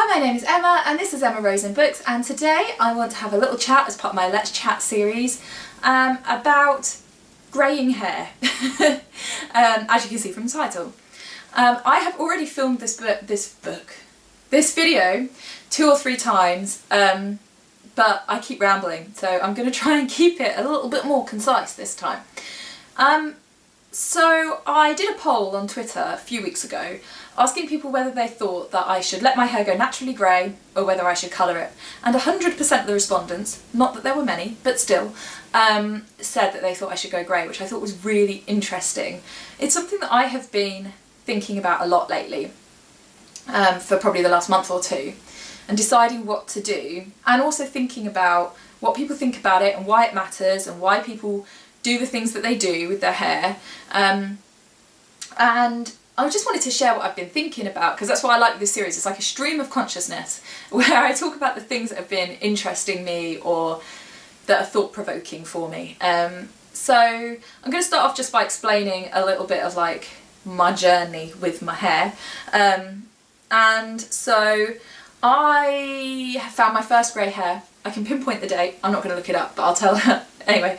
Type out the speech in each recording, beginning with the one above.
Hi, my name is Emma and this is Emma Rosen Books, and today I want to have a little chat as part of my Let's Chat series about greying hair, as you can see from the title. I have already filmed this video 2 or 3 times, but I keep rambling, so I'm going to try and keep it a little bit more concise this time. So I did a poll on Twitter a few weeks ago asking people whether they thought that I should let my hair go naturally grey or whether I should colour it, and 100% of the respondents, not that there were many, but still, said that they thought I should go grey, which I thought was really interesting. It's something that I have been thinking about a lot lately, for probably the last month or two, and deciding what to do, and also thinking about what people think about it and why it matters and why people do the things that they do with their hair. And I just wanted to share what I've been thinking about, because that's why I like this series. It's like a stream of consciousness where I talk about the things that have been interesting me or that are thought-provoking for me. So I'm going to start off just by explaining a little bit of like my journey with my hair. And so I found my first grey hair. I can pinpoint the date, I'm not going to look it up, but I'll tell her. Anyway,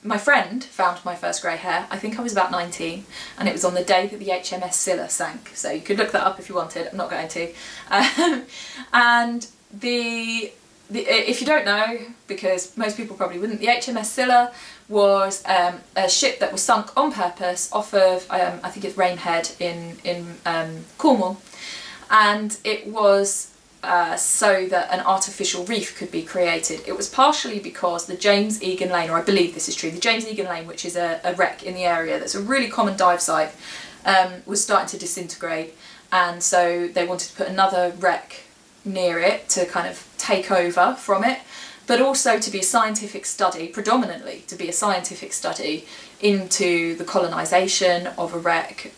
my friend found my first grey hair. I think I was about 19, and it was on the day that the HMS Scylla sank, so you could look that up if you wanted. I'm not going to. And if you don't know, because most people probably wouldn't, the HMS Scylla was a ship that was sunk on purpose off of I think it's Rainhead in Cornwall, and it was so that an artificial reef could be created. It was partially because the James Egan Lane, or I believe this is true, the James Egan Lane, which is a wreck in the area that's a really common dive site, was starting to disintegrate, and so they wanted to put another wreck near it to kind of take over from it, but also to be a scientific study, predominantly to be a scientific study into the colonisation of a wreck,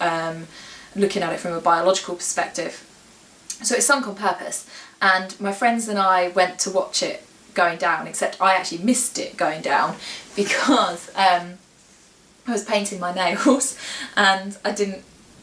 looking at it from a biological perspective. So it's sunk on purpose, and my friends and I went to watch it going down, except I actually missed it going down because I was painting my nails and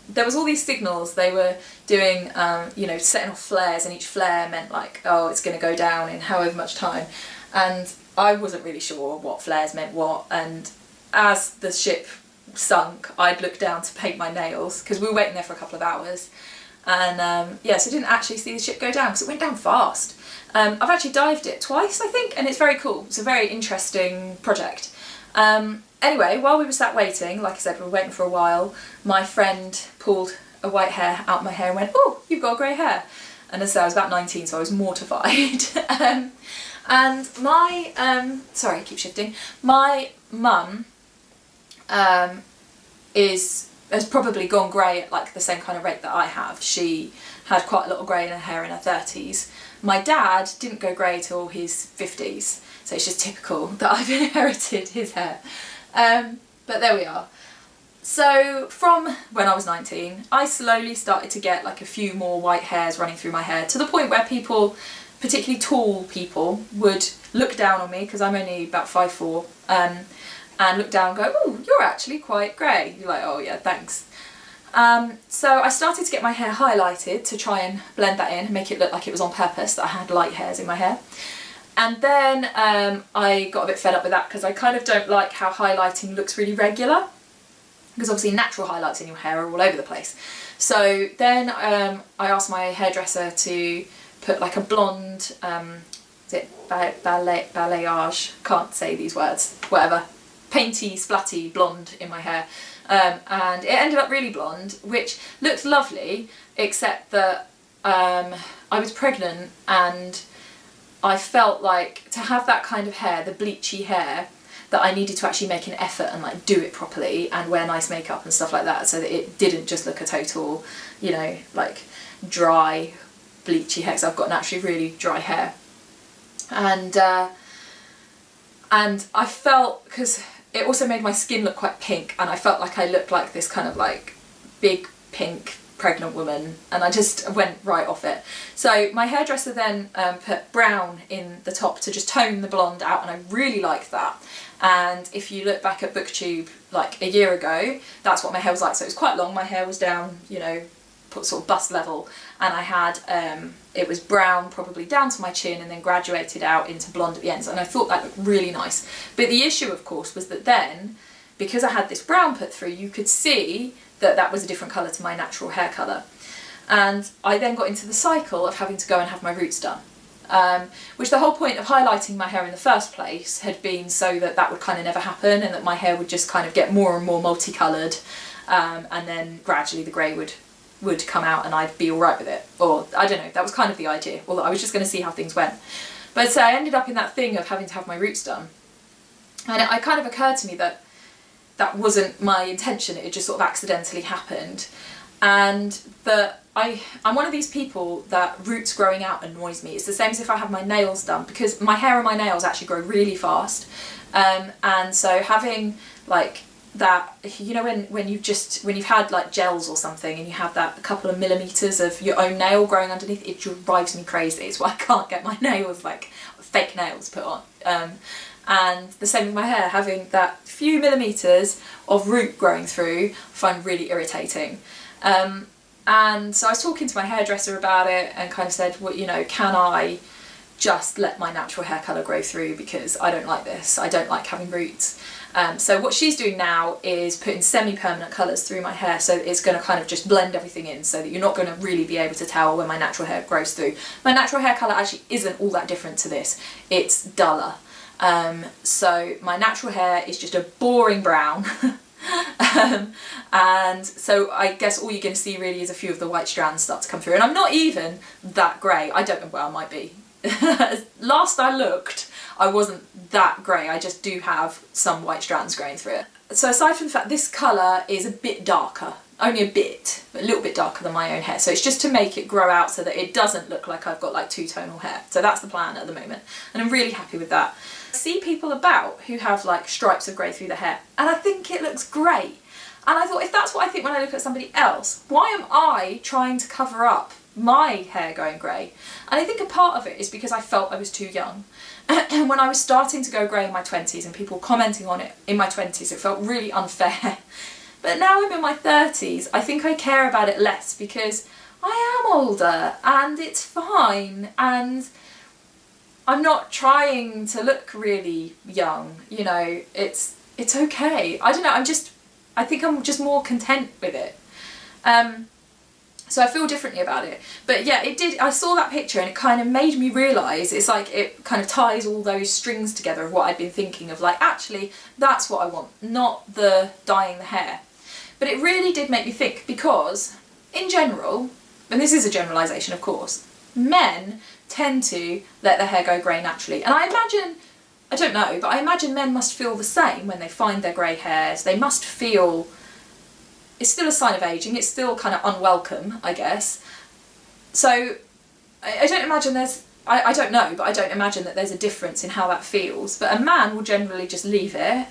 there was all these signals they were doing, you know, setting off flares, and each flare meant like, oh, it's going to go down in however much time, and I wasn't really sure what flares meant what, and as the ship sunk I'd look down to paint my nails because we were waiting there for a couple of hours. And yeah, so I didn't actually see the ship go down because it went down fast. I've actually dived it twice, I think, and it's very cool. It's a very interesting project. Anyway, while we were sat waiting, like I said, we were waiting for a while, my friend pulled a white hair out of my hair and went, "Oh, you've got grey hair." And as I said, I was about 19, so I was mortified. And my, sorry, I keep shifting. My mum has probably gone grey at like the same kind of rate that I have. She had quite a lot of grey in her hair in her 30s. My dad didn't go grey till his 50s, so it's just typical that I've inherited his hair. But there we are. So from when I was 19, I slowly started to get like a few more white hairs running through my hair, to the point where people, particularly tall people, would look down on me, because I'm only about 5'4", and look down and go, "Oh, you're actually quite grey." You're like, "Oh yeah, thanks." So I started to get my hair highlighted to try and blend that in and make it look like it was on purpose, that I had light hairs in my hair. And then I got a bit fed up with that, because I kind of don't like how highlighting looks really regular, because obviously natural highlights in your hair are all over the place. So then I asked my hairdresser to put like a blonde, is it balayage? Can't say these words, whatever. Painty, splatty blonde in my hair, and it ended up really blonde, which looked lovely, except that I was pregnant, and I felt like to have that kind of hair, the bleachy hair, that I needed to actually make an effort and like do it properly and wear nice makeup and stuff like that, so that it didn't just look a total, you know, like dry bleachy hair, because I've got naturally really dry hair. And I felt, because it also made my skin look quite pink, and I felt like I looked like this kind of like big pink pregnant woman, and I just went right off it. So my hairdresser then put brown in the top to just tone the blonde out, and I really liked that. And if you look back at BookTube like a year ago, that's what my hair was like. So it was quite long, my hair was down, you know, sort of bust level, and I had it was brown probably down to my chin and then graduated out into blonde at the ends, and I thought that looked really nice. But the issue, of course, was that then, because I had this brown put through, you could see that that was a different colour to my natural hair colour. And I then got into the cycle of having to go and have my roots done. Which the whole point of highlighting my hair in the first place had been so that that would kind of never happen, and that my hair would just kind of get more and more multicoloured, and then gradually the grey would come out and I'd be alright with it. Or, I don't know, that was kind of the idea, although I was just going to see how things went. But so I ended up in that thing of having to have my roots done. And it kind of occurred to me that that wasn't my intention, it just sort of accidentally happened. And that I'm one of these people that roots growing out annoys me. It's the same as if I have my nails done, because my hair and my nails actually grow really fast. And so having like that, you know, when you've had like gels or something and you have that a couple of millimeters of your own nail growing underneath, it drives me crazy. It's why I can't get my nails, like fake nails, put on. And the same with my hair, having that few millimeters of root growing through, I find really irritating. And so I was talking to my hairdresser about it and kind of said, well, you know, can I just let my natural hair colour grow through, because I don't like this, I don't like having roots. So what she's doing now is putting semi-permanent colours through my hair, so it's going to kind of just blend everything in so that you're not going to really be able to tell when my natural hair grows through. My natural hair colour actually isn't all that different to this, it's duller. So my natural hair is just a boring brown. And so I guess all you're going to see really is a few of the white strands start to come through, and I'm not even that grey. I don't know, well, I might be. Last I looked, I wasn't that grey, I just do have some white strands growing through it. So aside from the fact this colour is a bit darker, only a bit, but a little bit darker than my own hair, so it's just to make it grow out so that it doesn't look like I've got like two-tonal hair. So that's the plan at the moment, and I'm really happy with that. I see people about who have like stripes of grey through their hair, and I think it looks great. And I thought, if that's what I think when I look at somebody else, why am I trying to cover up my hair going grey? And I think a part of it is because I felt I was too young. And when I was starting to go grey in my 20s and people commenting on it in my 20s, it felt really unfair. But now I'm in my 30s, I think I care about it less, because I am older and it's fine, and I'm not trying to look really young, you know, it's okay. I don't know, I think I'm just more content with it. So I feel differently about it. But yeah, I saw that picture and it kind of made me realise, it's like it kind of ties all those strings together of what I'd been thinking of, like, actually, that's what I want, not the dyeing the hair. But it really did make me think, because in general, and this is a generalisation of course, men tend to let their hair go grey naturally. And I imagine, I don't know, but I imagine men must feel the same when they find their grey hairs. They must feel, it's still a sign of ageing, it's still kind of unwelcome, I guess. So I don't imagine I don't know, but I don't imagine that there's a difference in how that feels. But a man will generally just leave it,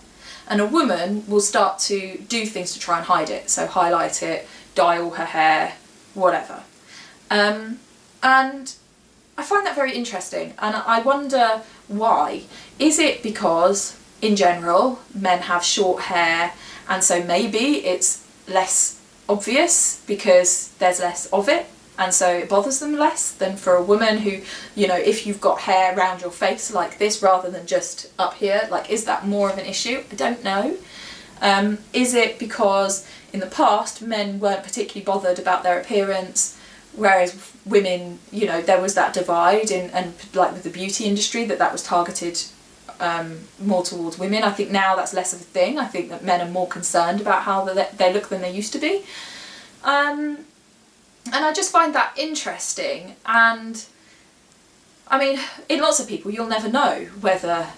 and a woman will start to do things to try and hide it. So highlight it, dye all her hair, whatever. And I find that very interesting, and I wonder why. Is it because, in general, men have short hair, and so maybe it's less obvious because there's less of it, and so it bothers them less than for a woman who, you know, if you've got hair around your face like this rather than just up here, like, is that more of an issue? I don't know. Is it because in the past men weren't particularly bothered about their appearance, whereas women, you know, there was that divide and like with the beauty industry, that was targeted more towards women. I think now that's less of a thing. I think that men are more concerned about how they look than they used to be. And I just find that interesting. And I mean, in lots of people, you'll never know whether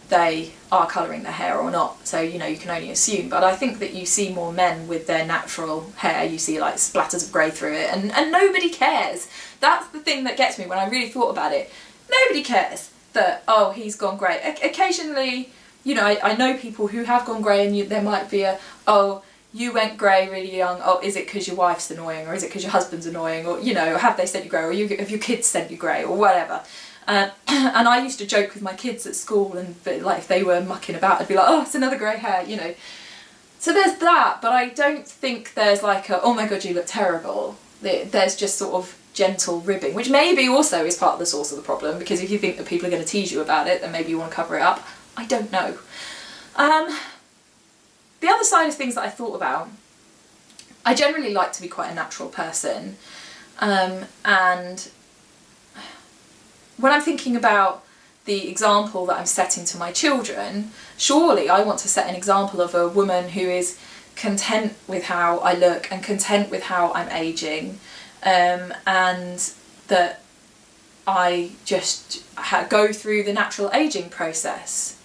they are colouring their hair or not, so you know, you can only assume. But I think that you see more men with their natural hair, you see like splatters of grey through it, and nobody cares. That's the thing that gets me when I really thought about it. Nobody cares that, oh, he's gone grey. Occasionally, you know, I know people who have gone grey, and there might be a, oh, you went grey really young, oh, is it because your wife's annoying, or is it because your husband's annoying, or, you know, have they sent you grey, or have your kids sent you grey, or whatever. And I used to joke with my kids at school, and like if they were mucking about, I'd be like, oh, it's another grey hair, you know. So there's that, but I don't think there's like a, oh my god, you look terrible. There's just sort of gentle ribbing, which maybe also is part of the source of the problem, because if you think that people are going to tease you about it, then maybe you want to cover it up. I don't know. The other side of things that I thought about, I generally like to be quite a natural person, and when I'm thinking about the example that I'm setting to my children, surely I want to set an example of a woman who is content with how I look and content with how I'm aging, and that I just go through the natural aging process.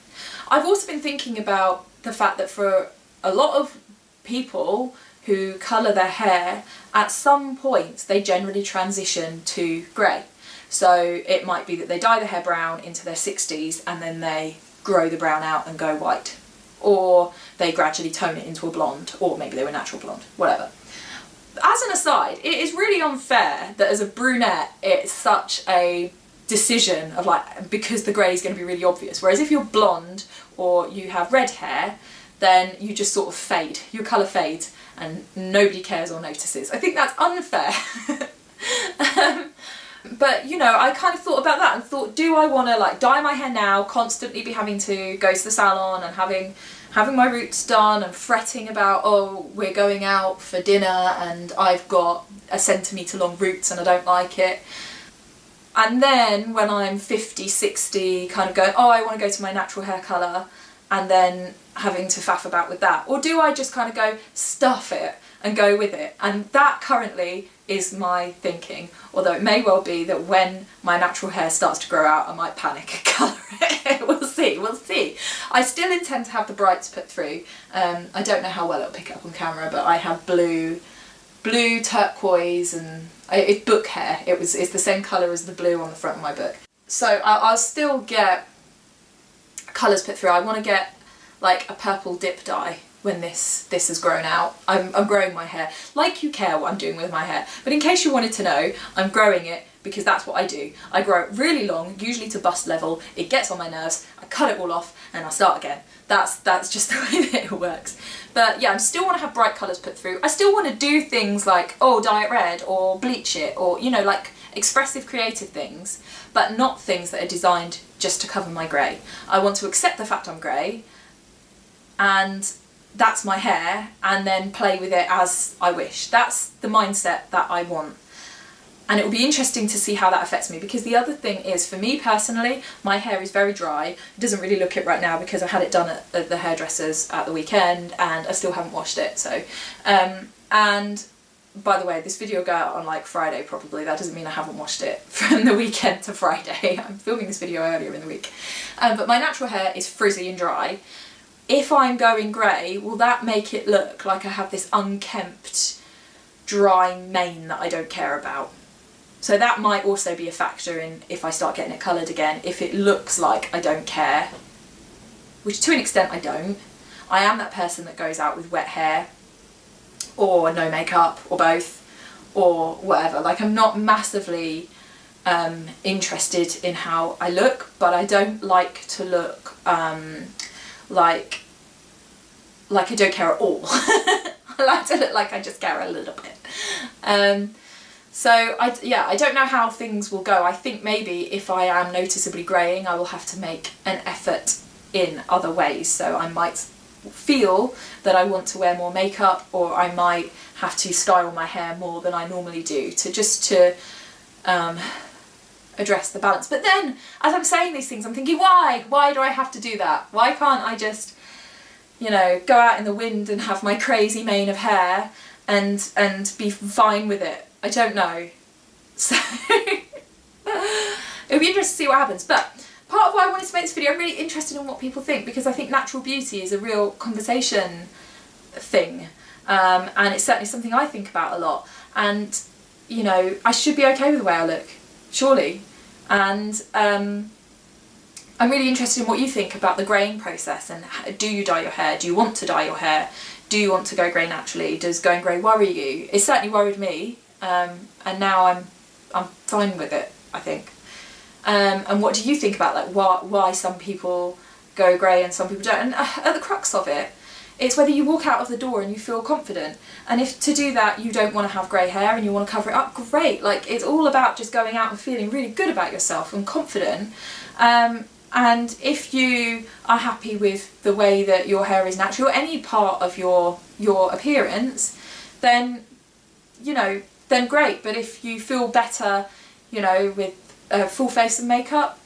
I've also been thinking about the fact that for a lot of people who colour their hair, at some point they generally transition to grey. So it might be that they dye their hair brown into their 60s and then they grow the brown out and go white. Or they gradually tone it into a blonde, or maybe they were natural blonde, whatever. As an aside, it is really unfair that as a brunette it's such a decision of like, because the grey is going to be really obvious. Whereas if you're blonde or you have red hair, then you just sort of fade, your colour fades and nobody cares or notices. I think that's unfair. But you know, I kind of thought about that and thought, do I want to like dye my hair now, constantly be having to go to the salon and having my roots done and fretting about, oh, we're going out for dinner and I've got a centimetre long roots and I don't like it. And then when I'm 50, 60, kind of going, oh, I want to go to my natural hair colour, and then having to faff about with that. Or do I just kind of go, stuff it and go with it? And that currently is my thinking, although it may well be that when my natural hair starts to grow out I might panic and colour it. We'll see. I still intend to have the brights put through. I don't know how well it'll pick up on camera, but I have blue, turquoise, and it's book hair. It's the same colour as the blue on the front of my book. So I'll still get colours put through. I want to get like a purple dip dye when this has grown out. I'm growing my hair. Like you care what I'm doing with my hair. But in case you wanted to know, I'm growing it because that's what I do. I grow it really long, usually to bust level. It gets on my nerves. I cut it all off and I start again. That's just the way that it works. But yeah, I still want to have bright colours put through. I still want to do things like, oh, dye it red or bleach it, or, you know, like expressive creative things, but not things that are designed just to cover my grey. I want to accept the fact I'm grey, and that's my hair, and then play with it as I wish. That's the mindset that I want. And it will be interesting to see how that affects me, because the other thing is, for me personally, my hair is very dry. It doesn't really look it right now because I had it done at the hairdresser's at the weekend and I still haven't washed it. So, and by the way, this video will go out on like Friday probably. That doesn't mean I haven't washed it from the weekend to Friday. I'm filming this video earlier in the week. But my natural hair is frizzy and dry. If I'm going grey, will that make it look like I have this unkempt, dry mane that I don't care about? So that might also be a factor in if I start getting it coloured again, if it looks like I don't care, which to an extent I don't. I am that person that goes out with wet hair, or no makeup, or both, or whatever. Like, I'm not massively interested in how I look, but I don't like to look like I don't care at all. I like to look like I just care a little bit. So I don't know how things will go. I think maybe if I am noticeably greying, I will have to make an effort in other ways. So I might feel that I want to wear more makeup, or I might have to style my hair more than I normally do to address the balance. But then, as I'm saying these things, I'm thinking, why do I have to do that? Why can't I just, you know, go out in the wind and have my crazy mane of hair and be fine with it? I don't know. So it'll be interesting to see what happens. But part of why I wanted to make this video, I'm really interested in what people think, because I think natural beauty is a real conversation thing, and it's certainly something I think about a lot. And you know, I should be okay with the way I look, surely. And I'm really interested in what you think about the greying process, and do you dye your hair? Do you want to dye your hair? Do you want to go grey naturally? Does going grey worry you? It certainly worried me, and now I'm fine with it, I think. And what do you think about like why some people go grey and some people don't? And at the crux of it It's whether you walk out of the door and you feel confident. And if to do that you don't want to have grey hair and you want to cover it up, great. Like, it's all about just going out and feeling really good about yourself and confident. And if you are happy with the way that your hair is natural, or any part of your appearance, then, you know, then great. But if you feel better, you know, with a full face of makeup,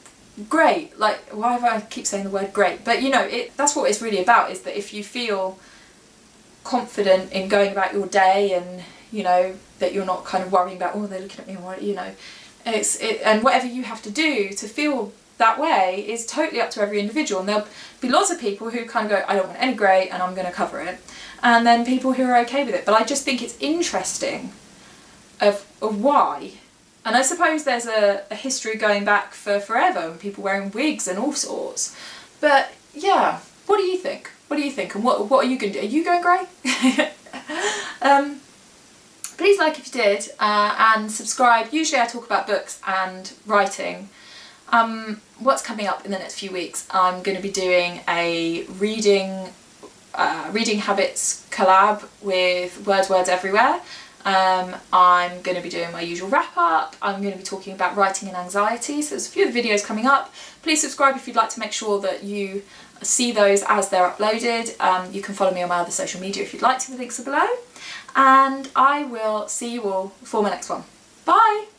great. Like, why do I keep saying the word great? But you know, that's what it's really about, is that if you feel confident in going about your day, and you know that you're not kind of worrying about, oh, they're looking at me, or you know, and whatever you have to do to feel that way is totally up to every individual. And there'll be lots of people who kind of go, I don't want any grey and I'm going to cover it, and then people who are okay with it. But I just think it's interesting of why. And I suppose there's a history going back for forever, and people wearing wigs and all sorts. But yeah, what do you think? What do you think? And what are you going to do? Are you going grey? Please like if you did, and subscribe. Usually I talk about books and writing. What's coming up in the next few weeks? I'm going to be doing a reading habits collab with Words Everywhere. I'm going to be doing my usual wrap up. I'm going to be talking about writing and anxiety, so there's a few of the videos coming up. Please subscribe if you'd like to make sure that you see those as they're uploaded. You can follow me on my other social media if you'd like to, the links are below. And I will see you all for my next one. Bye!